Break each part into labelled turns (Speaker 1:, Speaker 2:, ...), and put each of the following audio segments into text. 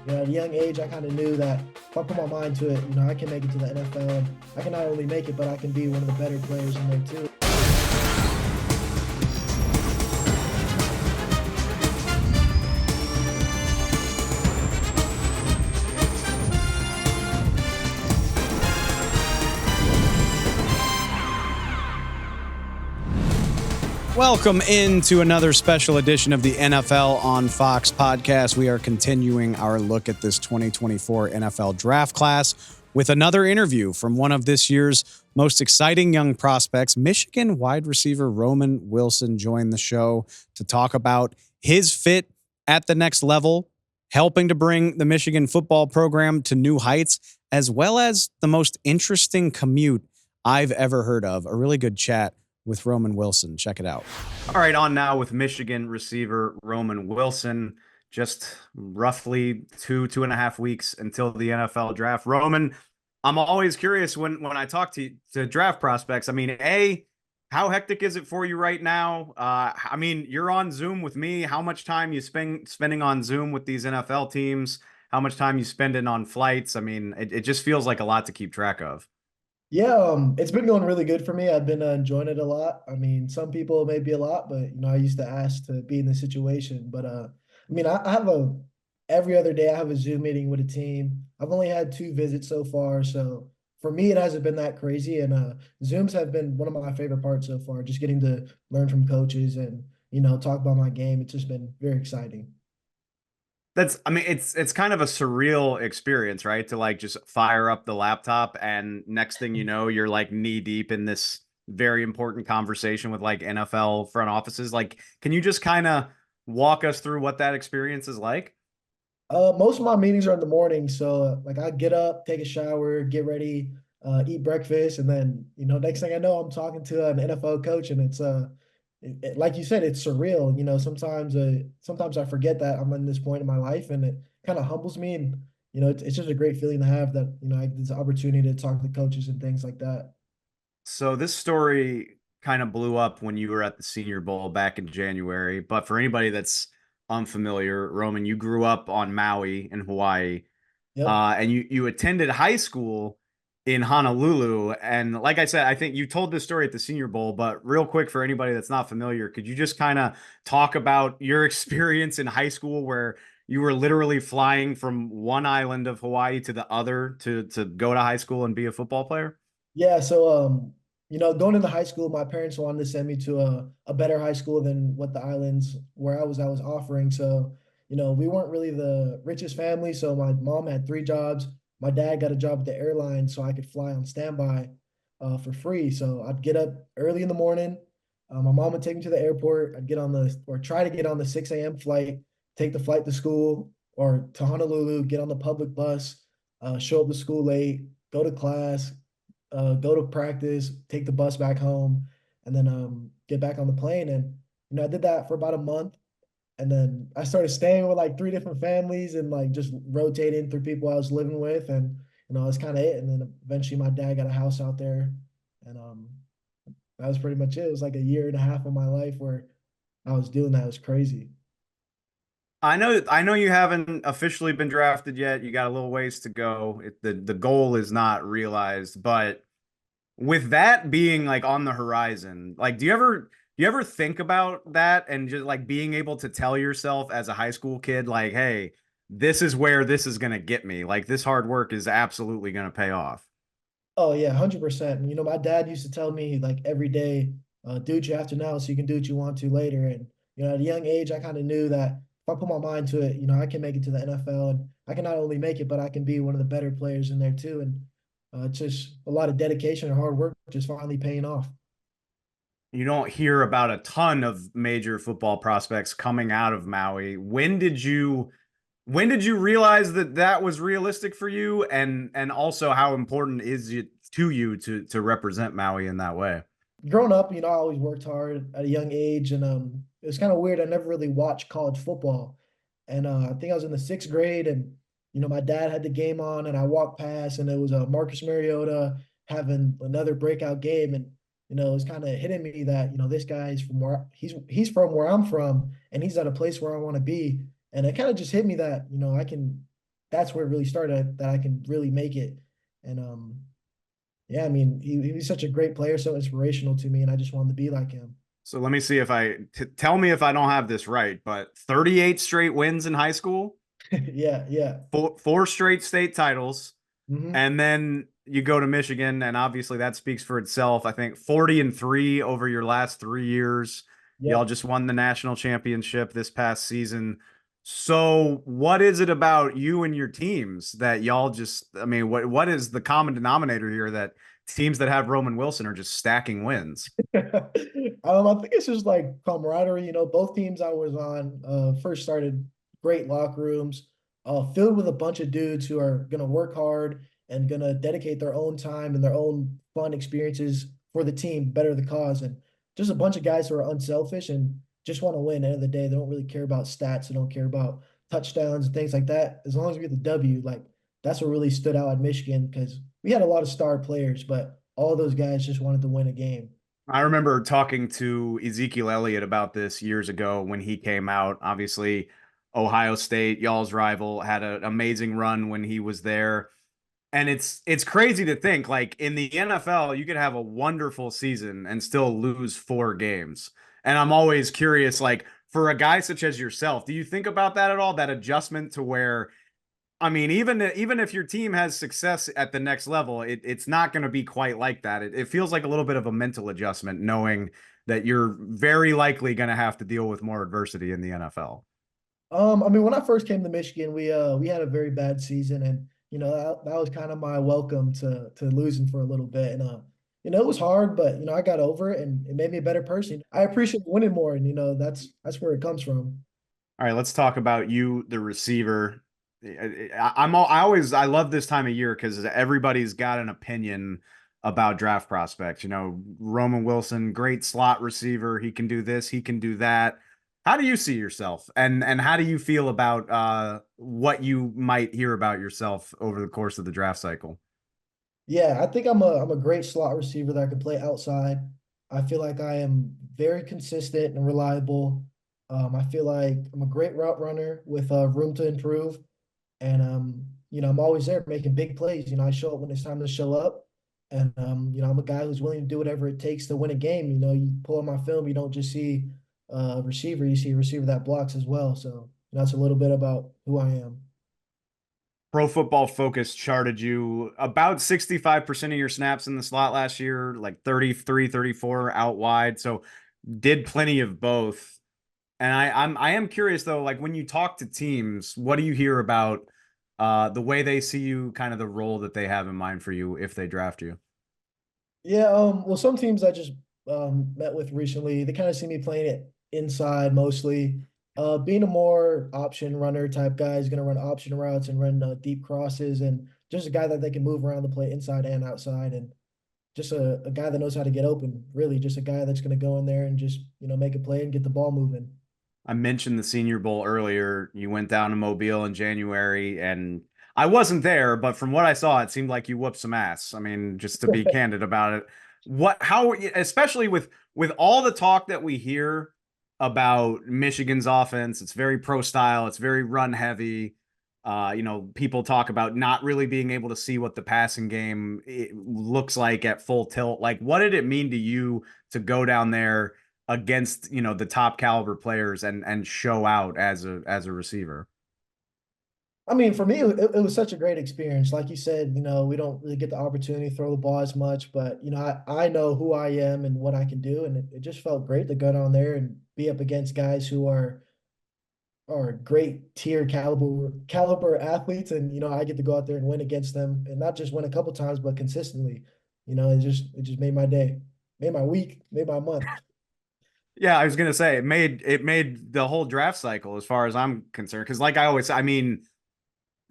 Speaker 1: at a young age, I kind of knew that if I put my mind to it, I can make it to the NFL. And I can not only make it, but I can be one of the better players in there too.
Speaker 2: Welcome into another special edition of the NFL on Fox podcast. We are continuing our look at this 2024 NFL draft class with another interview from one of this year's most exciting young prospects. Michigan wide receiver Roman Wilson joined the show to talk about his fit at the next level, helping to bring the Michigan football program to new heights, as well as the most interesting commute I've ever heard of. A really good chat with Roman Wilson. Check it out. All right, on now with Michigan receiver Roman Wilson. Just roughly 2.5 weeks until the NFL draft. Roman, I'm always curious when I talk to draft prospects. I mean, how hectic is it for you right now? I mean, you're on Zoom with me. How much time you spending on Zoom with these NFL teams? How much time you spending on flights? I mean, it just feels like a lot to keep track of.
Speaker 1: Yeah, it's been going really good for me. I've been enjoying it a lot. I mean, some people may be a lot, but I used to ask to be in this situation. But I mean, I have every other day I have a Zoom meeting with a team. I've only had 2 visits so far, so for me it hasn't been that crazy. And Zooms have been one of my favorite parts so far. Just getting to learn from coaches and talk about my game. It's just been very exciting.
Speaker 2: I mean, it's kind of a surreal experience, right? To like just fire up the laptop and next thing you know, you're like knee deep in this very important conversation with like NFL front offices. Like, can you just kind of walk us through what that experience is like?
Speaker 1: Most of my meetings are in the morning, so like I get up, take a shower, get ready, eat breakfast, and then next thing I know, I'm talking to an NFL coach, and it's like you said, it's surreal. Sometimes I forget that I'm in this point in my life, and it kind of humbles me, and it's just a great feeling to have that I get this opportunity to talk to coaches and things like that.
Speaker 2: So this story kind of blew up when you were at the Senior Bowl back in January. But for anybody that's unfamiliar, Roman, you grew up on Maui in Hawaii,
Speaker 1: Yep.
Speaker 2: and you attended high school in Honolulu. And like I said, I think you told this story at the Senior Bowl. But real quick, for anybody that's not familiar, could you just kind of talk about your experience in high school where you were literally flying from one island of Hawaii to the other to go to high school and be a football player?
Speaker 1: Yeah, so going into high school, my parents wanted to send me to a better high school than what the islands where I was offering. So, we weren't really the richest family. So my mom had 3 jobs. My dad got a job at the airline so I could fly on standby for free. So I'd get up early in the morning. My mom would take me to the airport. I'd get on or try to get on the 6 a.m. flight, take the flight to school or to Honolulu, get on the public bus, show up to school late, go to class, go to practice, take the bus back home, and then get back on the plane. And I did that for about a month, and then I started staying with like 3 different families and like just rotating through people I was living with, and that's kind of it. And then eventually my dad got a house out there, and that was pretty much it. It was like a year and a half of my life where I was doing that. It was crazy.
Speaker 2: I know you haven't officially been drafted yet. You got a little ways to go. The goal is not realized, but with that being like on the horizon, like do you ever think about that and just like being able to tell yourself as a high school kid like, "Hey, this is where this is going to get me. Like this hard work is absolutely going to pay off."
Speaker 1: Oh yeah, 100%. My dad used to tell me like every day, do what you have to now so you can do what you want to later. And at a young age, I kind of knew that if I put my mind to it, I can make it to the NFL, and I can not only make it, but I can be one of the better players in there too. And it's just a lot of dedication and hard work just finally paying off.
Speaker 2: You don't hear about a ton of major football prospects coming out of Maui. When did you realize that that was realistic for you, and also how important is it to you to represent Maui in that way?
Speaker 1: Growing up, I always worked hard at a young age, and it was kind of weird. I never really watched college football, and I think I was in the 6th grade, and my dad had the game on, and I walked past, and it was Marcus Mariota having another breakout game, and it was kind of hitting me that this guy is from where he's from where I'm from, and he's at a place where I want to be, and it kind of just hit me that I can. that's where it really started, that I can really make it. And yeah, I mean, he's such a great player, so inspirational to me, and I just wanted to be like him.
Speaker 2: So let me see if tell me if I don't have this right, but 38 straight wins in high school,
Speaker 1: Yeah, yeah.
Speaker 2: four straight state titles,
Speaker 1: Hmm.
Speaker 2: and then you go to Michigan, and obviously that speaks for itself. I think 40-3 over your last 3 years. Y'all
Speaker 1: Yep.
Speaker 2: just won the national championship this past season. So, what is it about you and your teams that y'all just, I mean, what is the common denominator here that teams that have Roman Wilson are just stacking wins?
Speaker 1: I think it's just like camaraderie. Both teams I was on first started great locker rooms, filled with a bunch of dudes who are gonna work hard and gonna dedicate their own time and their own fun experiences for the team, better the cause, and just a bunch of guys who are unselfish and just want to win. At the end of the day, they don't really care about stats. They don't care about touchdowns and things like that. As long as we get the W, like that's what really stood out at Michigan because we had a lot of star players, but all those guys just wanted to win a game.
Speaker 2: I remember talking to Ezekiel Elliott about this years ago when he came out. Obviously, Ohio State, y'all's rival, had an amazing run when he was there. And it's crazy to think like in the NFL, you could have a wonderful season and still lose 4 games. And I'm always curious, like for a guy such as yourself, do you think about that at all? That adjustment to where I mean, even if your team has success at the next level, it's not going to be quite like that. It feels like a little bit of a mental adjustment, knowing that you're very likely going to have to deal with more adversity in the NFL.
Speaker 1: I mean, when I first came to Michigan, we had a very bad season, and that was kind of my welcome to losing for a little bit, and it was hard, but I got over it, and it made me a better person. I appreciate winning more, and that's where it comes from.
Speaker 2: All right, let's talk about you, the receiver. I love this time of year because everybody's got an opinion about draft prospects. You know, Roman Wilson, great slot receiver. He can do this, he can do that. How do you see yourself, and how do you feel about what you might hear about yourself over the course of the draft cycle?
Speaker 1: Yeah, I think I'm a great slot receiver that can play outside. I feel like I am very consistent and reliable. I feel like I'm a great route runner with room to improve. And I'm always there making big plays. I show up when it's time to show up. And I'm a guy who's willing to do whatever it takes to win a game. You pull on my film, you don't just see a receiver, you see a receiver that blocks as well. So that's a little bit about who I am.
Speaker 2: Pro Football Focus charted you about 65% of your snaps in the slot last year, like 33, 34 out wide. So did plenty of both. And I am curious though, like when you talk to teams, what do you hear about the way they see you, kind of the role that they have in mind for you if they draft you?
Speaker 1: Yeah, well, some teams I just met with recently, they kind of see me playing it inside mostly. Being a more option runner type guy is going to run option routes and run deep crosses, and just a guy that they can move around the play inside and outside, and just a guy that knows how to get open. Really, just a guy that's going to go in there and just make a play and get the ball moving.
Speaker 2: I mentioned the Senior Bowl earlier. You went down to Mobile in January, and I wasn't there, but from what I saw, it seemed like you whooped some ass. I mean, just to be candid about it, especially with all the talk that we hear about Michigan's offense, it's very pro style, it's very run heavy. People talk about not really being able to see what the passing game looks like at full tilt. Like, what did it mean to you to go down there against the top caliber players and show out as a receiver?
Speaker 1: I mean, for me, it was such a great experience. Like you said, we don't really get the opportunity to throw the ball as much, but I know who I am and what I can do, and it just felt great to go down there and be up against guys who are great tier caliber athletes, and I get to go out there and win against them, and not just win a couple times, but consistently. It just made my day, made my week, made my month.
Speaker 2: Yeah, I was gonna say it made the whole draft cycle as far as I'm concerned. Because like I always, I mean,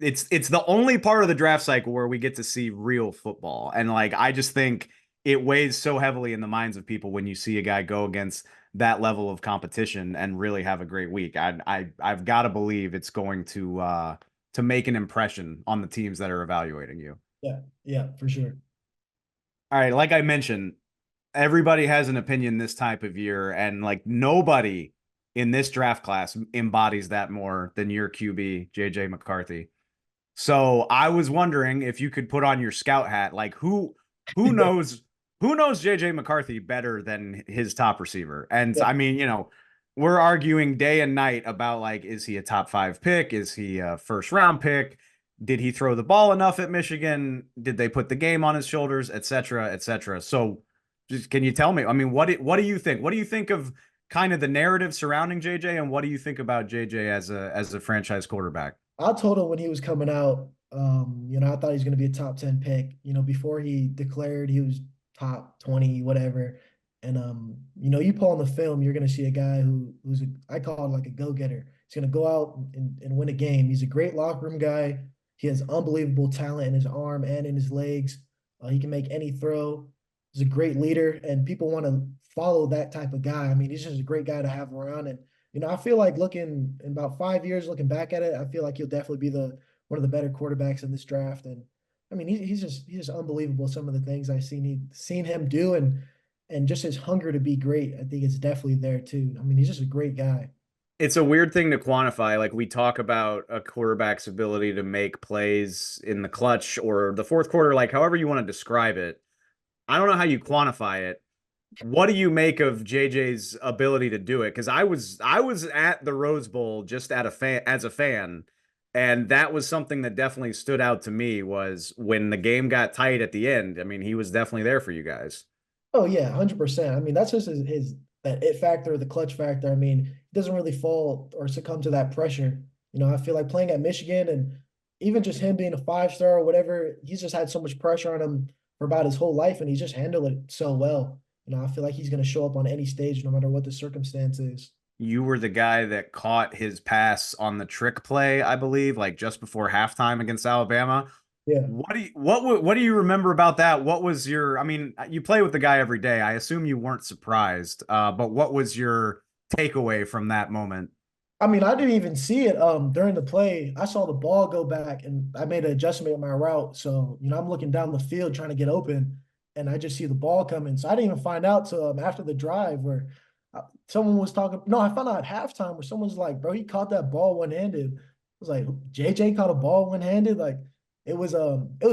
Speaker 2: it's the only part of the draft cycle where we get to see real football. And like I just think it weighs so heavily in the minds of people when you see a guy go against that level of competition and really have a great week. I've got to believe it's going to make an impression on the teams that are evaluating you.
Speaker 1: Yeah, yeah, for sure.
Speaker 2: All right, like I mentioned, everybody has an opinion this type of year, and like nobody in this draft class embodies that more than your QB, JJ McCarthy. So I was wondering if you could put on your scout hat, like who knows who knows JJ McCarthy better than his top receiver? And
Speaker 1: Yeah.
Speaker 2: I mean, we're arguing day and night about like, is he a top five pick? Is he a first round pick? Did he throw the ball enough at Michigan? Did they put the game on his shoulders, et cetera, et cetera? So just can you tell me? I mean, what do you think? What do you think of kind of the narrative surrounding JJ, and what do you think about JJ as a franchise quarterback?
Speaker 1: I told him when he was coming out, I thought he was going to be a top 10 pick, before he declared he was top 20, whatever. And, you pull on the film, you're going to see a guy I call him like a go-getter. He's going to go out and win a game. He's a great locker room guy. He has unbelievable talent in his arm and in his legs. He can make any throw. He's a great leader, and people want to follow that type of guy. I mean, he's just a great guy to have around. And I feel like looking in about 5 years, looking back at it, I feel like he'll definitely be the one of the better quarterbacks in this draft. And I mean, he's just unbelievable. Some of the things I've seen him do, and just his hunger to be great, I think it's definitely there too. I mean, he's just a great guy.
Speaker 2: It's a weird thing to quantify. Like we talk about a quarterback's ability to make plays in the clutch or the fourth quarter, like however you want to describe it. I don't know how you quantify it. What do you make of JJ's ability to do it? Because I was at the Rose Bowl just at a fan as a fan, and that was something that definitely stood out to me was when the game got tight at the end. I mean, he was definitely there for you guys.
Speaker 1: Oh yeah, 100%. I mean, that's just his that it factor, the clutch factor. I mean, he doesn't really fall or succumb to that pressure. I feel like playing at Michigan and even just him being a 5-star or whatever, he's just had so much pressure on him for about his whole life, and he's just handled it so well. I feel like he's going to show up on any stage, no matter what the circumstance is.
Speaker 2: You were the guy that caught his pass on the trick play, I believe, like just before halftime against Alabama.
Speaker 1: Yeah.
Speaker 2: What do you remember about that? What was your? I mean, you play with the guy every day. I assume you weren't surprised, but what was your takeaway from that moment?
Speaker 1: I mean, I didn't even see it during the play. I saw the ball go back and I made an adjustment in my route. So, I'm looking down the field trying to get open and I just see the ball coming. So I didn't even find out till after the drive where someone was talking. No, I found out at halftime where someone's like, bro, he caught that ball one-handed. I was like, JJ caught a ball one-handed. Like it was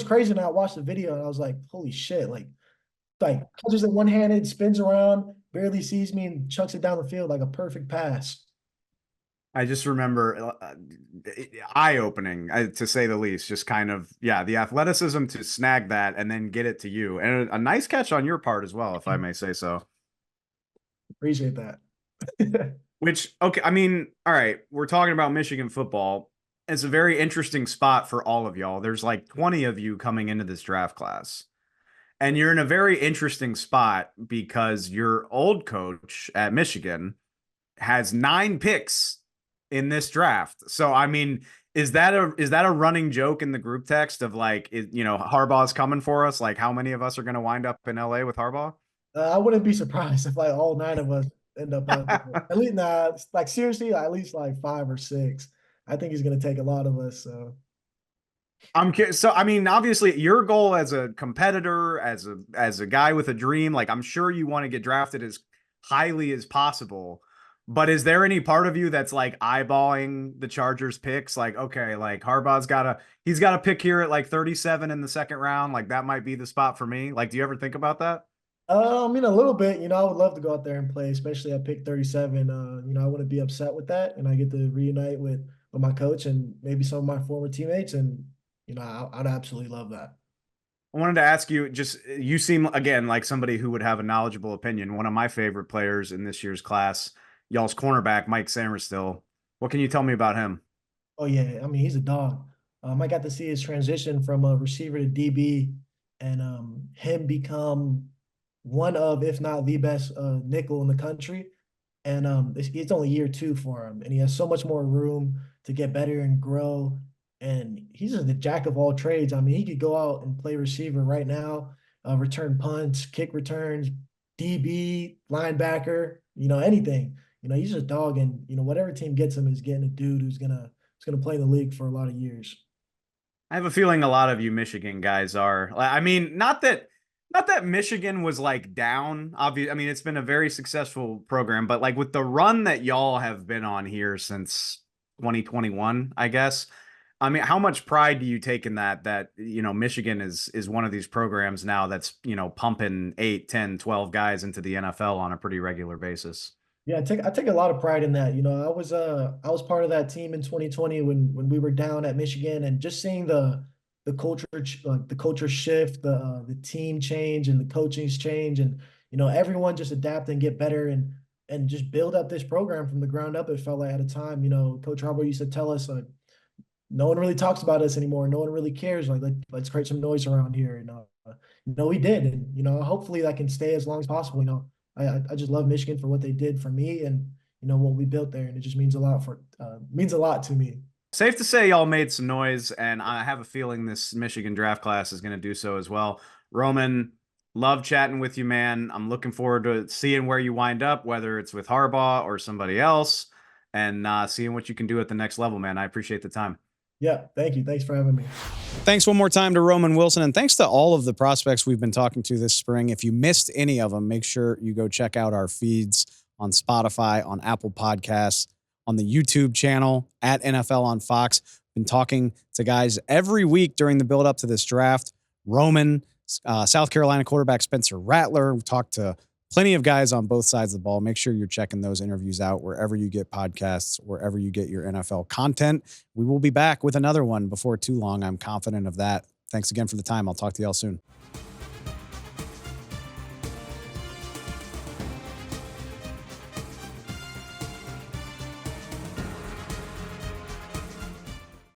Speaker 1: crazy. And I watched the video and I was like, holy shit. Like catches it one-handed, spins around, barely sees me and chucks it down the field like a perfect pass.
Speaker 2: I just remember eye opening, to say the least. Just kind of, yeah, the athleticism to snag that and then get it to you, and a nice catch on your part as well, if I may say so.
Speaker 1: Appreciate that.
Speaker 2: Which, okay, I mean, all right, we're talking about Michigan football. It's a very interesting spot for all of y'all. There's like 20 of you coming into this draft class. And you're in a very interesting spot because your old coach at Michigan has 9 picks in this draft. So, I mean, is that a running joke in the group text of like, Harbaugh's coming for us? Like, how many of us are going to wind up in LA with Harbaugh?
Speaker 1: I wouldn't be surprised if like all 9 of us end up out there. At least, nah, like seriously, at least like 5 or 6. I think he's gonna take a lot of us. So
Speaker 2: I'm curious. So, I mean, obviously, your goal as a competitor, as a guy with a dream, like I'm sure you want to get drafted as highly as possible. But is there any part of you that's like eyeballing the Chargers picks? Like, okay, like he's got a pick here at like 37 in the second round. Like that might be the spot for me. Like, do you ever think about that?
Speaker 1: I mean, a little bit. I would love to go out there and play, especially at pick 37. I wouldn't be upset with that, and I get to reunite with my coach and maybe some of my former teammates, and I'd absolutely love that.
Speaker 2: I wanted to ask you, just you seem again like somebody who would have a knowledgeable opinion. One of my favorite players in this year's class, y'all's cornerback, Mike Samerstill. What can you tell me about him?
Speaker 1: Oh yeah, I mean he's a dog. I got to see his transition from a receiver to DB, and him become one of, if not the best nickel in the country. And it's only year 2 for him, and he has so much more room to get better and grow. And he's just the jack of all trades. I mean, he could go out and play receiver right now, return punts, kick returns, DB, linebacker, anything. He's just a dog, and whatever team gets him is getting a dude who's gonna play in the league for a lot of years.
Speaker 2: I have a feeling a lot of you Michigan guys are. I mean, not that Michigan was like down. Obviously, I mean, it's been a very successful program, but like with the run that y'all have been on here since 2021, I guess. I mean, how much pride do you take in that, Michigan is one of these programs now that's, pumping 8, 10, 12 guys into the NFL on a pretty regular basis?
Speaker 1: Yeah, I take a lot of pride in that. I was part of that team in 2020 when we were down at Michigan, and just seeing the culture the culture shift, the team change and the coachings change, and everyone just adapt and get better and just build up this program from the ground up. It felt like at a time, Coach Harbaugh used to tell us like no one really talks about us anymore. No one really cares. Like let's create some noise around here. We did, and hopefully that can stay as long as possible. I just love Michigan for what they did for me, and what we built there, and it just means a lot to me.
Speaker 2: Safe to say y'all made some noise, and I have a feeling this Michigan draft class is going to do so as well. Roman, love chatting with you, man. I'm looking forward to seeing where you wind up, whether it's with Harbaugh or somebody else, and seeing what you can do at the next level, man. I appreciate the time.
Speaker 1: Yeah, thank you. Thanks for having me.
Speaker 2: Thanks one more time to Roman Wilson, and thanks to all of the prospects we've been talking to this spring. If you missed any of them, make sure you go check out our feeds on Spotify, on Apple Podcasts, on the YouTube channel at NFL on Fox. Been talking to guys every week during the build up to this draft. Roman, South Carolina quarterback Spencer Rattler. We talked to plenty of guys on both sides of the ball. Make sure you're checking those interviews out wherever you get podcasts, wherever you get your NFL content. We will be back with another one before too long. I'm confident of that. Thanks again for the time. I'll talk to y'all soon.